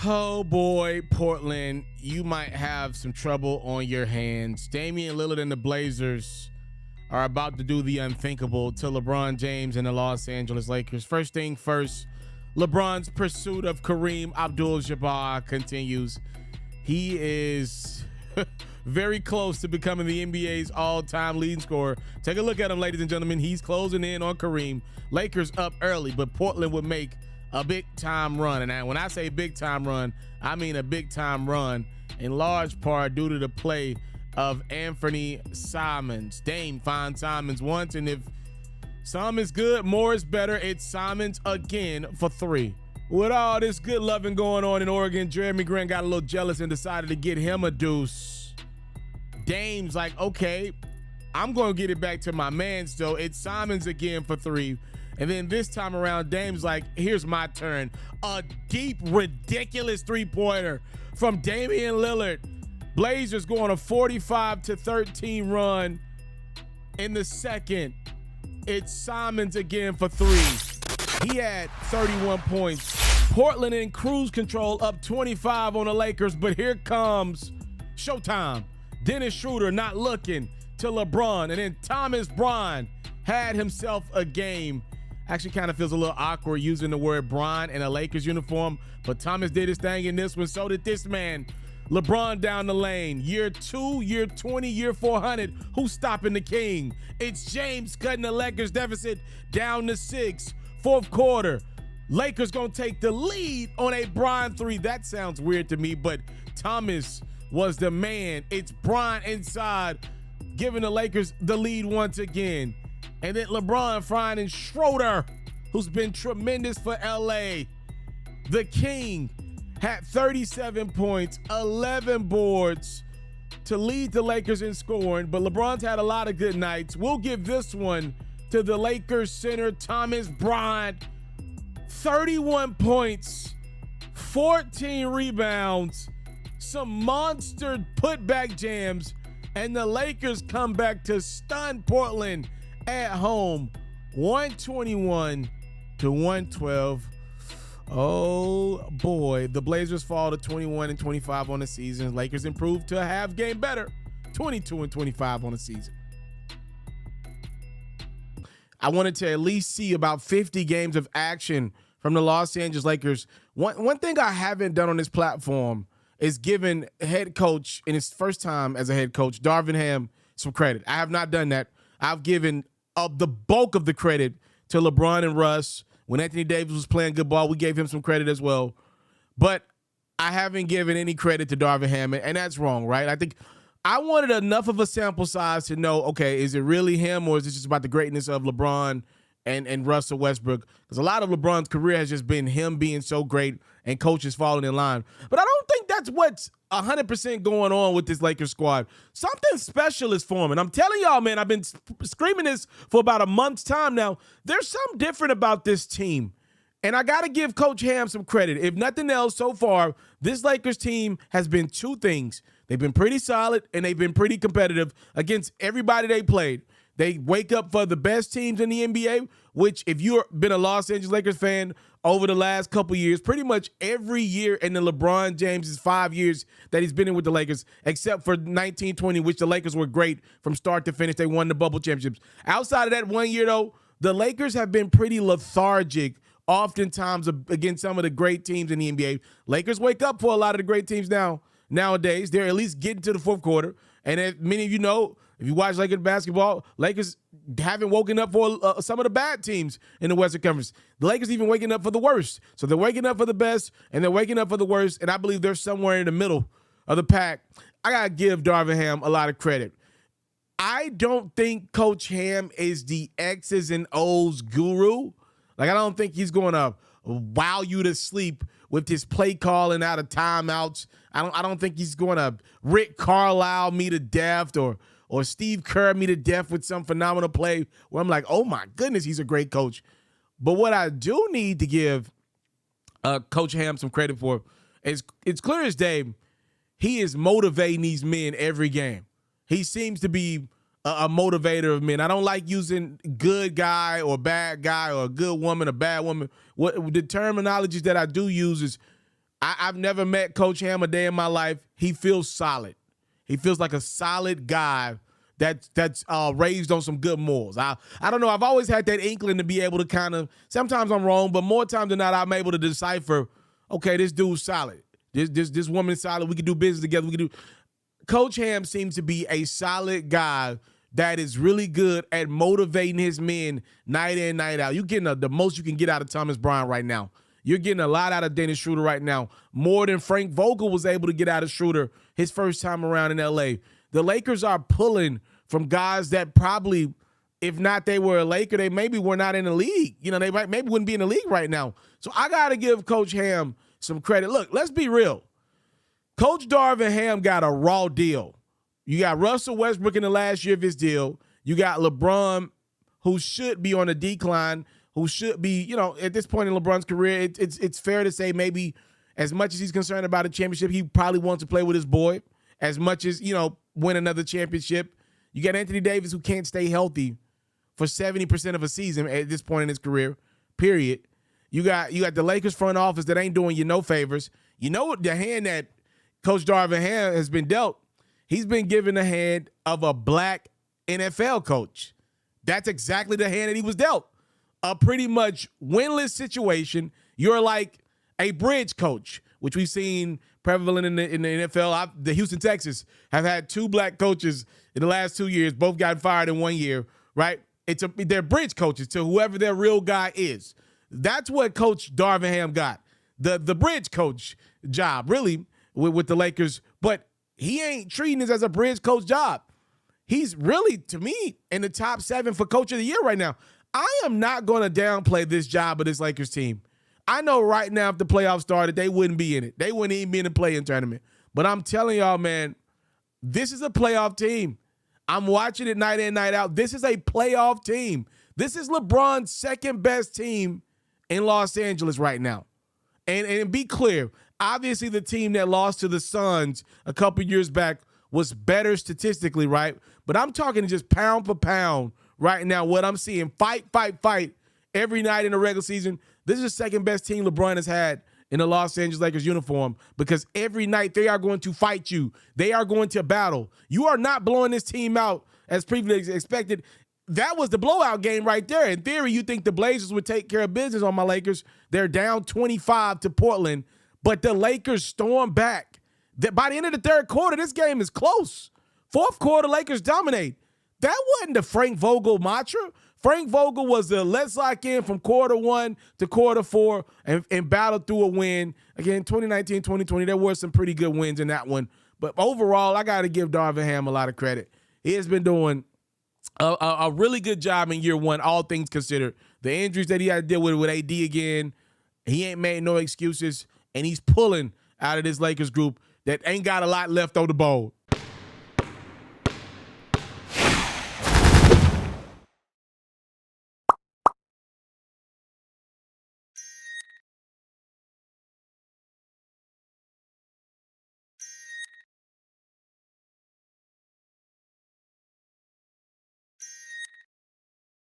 Oh boy, Portland, you might have some trouble on your hands. Damian Lillard and the Blazers are about to do the unthinkable to LeBron James and the Los Angeles Lakers. First thing first, LeBron's pursuit of Kareem Abdul-Jabbar continues. He is very close to becoming the NBA's all-time leading scorer. Take a look at him, ladies and gentlemen. He's closing in on Kareem. Lakers up early, but Portland would make a big-time run. And when I say big-time run, I mean a big-time run in large part due to the play of Anthony Simons. Dame finds Simons once, and if Simons good, more is better. It's Simons again for three. With all this good loving going on in Oregon, Jeremy Grant got a little jealous and decided to get him a deuce. Dame's like, okay, I'm going to get it back to my man still. It's Simons again for three. And then this time around, Dame's like, here's my turn. A deep, ridiculous three-pointer from Damian Lillard. Blazers going a 45-13 run in the second. It's Simons again for three. He had 31 points. Portland in cruise control, up 25 on the Lakers, but here comes showtime. Dennis Schroeder not looking to LeBron, and then Thomas Bryant had himself a game. Actually kind of feels a little awkward using the word Bron in a Lakers uniform, but Thomas did his thing in this one. So did this man. LeBron down the lane. Year 2, year 20, year 400. Who's stopping the king? It's James cutting the Lakers deficit down to 6. Fourth quarter. Lakers gonna take the lead on a Bron 3. That sounds weird to me, but Thomas was the man. It's Bron inside, giving the Lakers the lead once again. And then LeBron finding Schroeder, who's been tremendous for LA. The King had 37 points, 11 boards to lead the Lakers in scoring, but LeBron's had a lot of good nights. We'll give this one to the Lakers center, Thomas Bryant. 31 points, 14 rebounds, some monster putback jams, and the Lakers come back to stun Portland at home, 121-112. Oh boy, the Blazers fall to 21-25 on the season. Lakers improved to a half game better, 22-25 on the season. I wanted to at least see about 50 games of action from the Los Angeles Lakers. One thing I haven't done on this platform is given head coach in his first time as a head coach, Darvin Ham, some credit. I have not done that. I've given the bulk of the credit to LeBron and Russ. When Anthony Davis was playing good ball, we gave him some credit as well. But I haven't given any credit to Darvin Ham, and that's wrong, right? I think I wanted enough of a sample size to know, okay, is it really him, or is it just about the greatness of LeBron and Russell Westbrook? Because a lot of LeBron's career has just been him being so great and coaches falling in line. But I don't think that's what's 100% going on with this Lakers squad. Something special is forming. I'm telling y'all, man, I've been screaming this for about a month's time now. There's something different about this team. And I got to give Coach Ham some credit. If nothing else, so far, this Lakers team has been two things. They've been pretty solid, and they've been pretty competitive against everybody they played. They wake up for the best teams in the NBA, which if you've been a Los Angeles Lakers fan over the last couple years, pretty much every year in the LeBron James' 5 years that he's been in with the Lakers, except for 1920, which the Lakers were great from start to finish. They won the bubble championships. Outside of that 1 year, though, the Lakers have been pretty lethargic oftentimes against some of the great teams in the NBA. Lakers wake up for a lot of the great teams nowadays. They're at least getting to the fourth quarter. And as many of you know, if you watch Lakers basketball, Lakers haven't woken up for some of the bad teams in the Western Conference. The Lakers even waking up for the worst. So they're waking up for the best, and they're waking up for the worst, and I believe they're somewhere in the middle of the pack. I got to give Darvin Ham a lot of credit. I don't think Coach Ham is the X's and O's guru. Like, I don't think he's going to wow you to sleep with his play calling out of timeouts. I don't think he's going to Rick Carlisle me to death or Steve Kerr me to death with some phenomenal play where I'm like, oh my goodness, he's a great coach. But what I do need to give Coach Ham some credit for is it's clear as day he is motivating these men every game. He seems to be a motivator of men. I don't like using good guy or bad guy or a good woman or bad woman. What the terminologies that I do use is I've never met Coach Ham a day in my life. He feels solid. He feels like a solid guy that's raised on some good morals. I don't know. I've always had that inkling to be able to kind of, sometimes I'm wrong, but more times than not, I'm able to decipher, okay, this dude's solid. This woman's solid. We can do business together. Coach Ham seems to be a solid guy that is really good at motivating his men night in, night out. You're getting the most you can get out of Thomas Bryant right now. You're getting a lot out of Dennis Schroeder right now, more than Frank Vogel was able to get out of Schroeder his first time around in L.A. The Lakers are pulling from guys that probably, if not they were a Laker, they maybe were not in the league. You know, they maybe wouldn't be in the league right now. So I got to give Coach Ham some credit. Look, let's be real. Coach Darvin Ham got a raw deal. You got Russell Westbrook in the last year of his deal. You got LeBron, who should be on a decline, who should be, you know, at this point in LeBron's career, it's fair to say maybe as much as he's concerned about a championship, he probably wants to play with his boy as much as, you know, win another championship. You got Anthony Davis, who can't stay healthy for 70% of a season at this point in his career, period. You got the Lakers front office that ain't doing you no favors. You know what, the hand that Coach Darvin Ham has been dealt, he's been given the hand of a black NFL coach. That's exactly the hand that he was dealt. A pretty much winless situation. You're like a bridge coach, which we've seen prevalent in the NFL. The Houston Texans have had 2 black coaches in the last 2 years. Both got fired in 1 year, right? They're bridge coaches to whoever their real guy is. That's what Coach Darvin Ham got. The bridge coach job, really, with the Lakers. But he ain't treating this as a bridge coach job. He's really, to me, in the top 7 for coach of the year right now. I am not going to downplay this job of this Lakers team. I know right now if the playoffs started, they wouldn't be in it. They wouldn't even be in the play-in tournament. But I'm telling y'all, man, this is a playoff team. I'm watching it night in, night out. This is a playoff team. This is LeBron's second best team in Los Angeles right now. And be clear, obviously the team that lost to the Suns a couple years back was better statistically, right? But I'm talking just pound for pound right now. What I'm seeing, fight every night in the regular season. This is the second best team LeBron has had in the Los Angeles Lakers uniform, because every night they are going to fight you. They are going to battle. You are not blowing this team out as previously expected. That was the blowout game right there. In theory, you think the Blazers would take care of business on my Lakers. They're down 25 to Portland, but the Lakers storm back. By the end of the third quarter, this game is close. Fourth quarter, Lakers dominate. That wasn't the Frank Vogel mantra. Frank Vogel was the let's lock in from quarter 1 to quarter 4 and battle through a win. Again, 2019, 2020, there were some pretty good wins in that one. But overall, I got to give Darvin Ham a lot of credit. He has been doing a really good job in year 1, all things considered. The injuries that he had to deal with AD again, he ain't made no excuses, and he's pulling out of this Lakers group that ain't got a lot left on the board.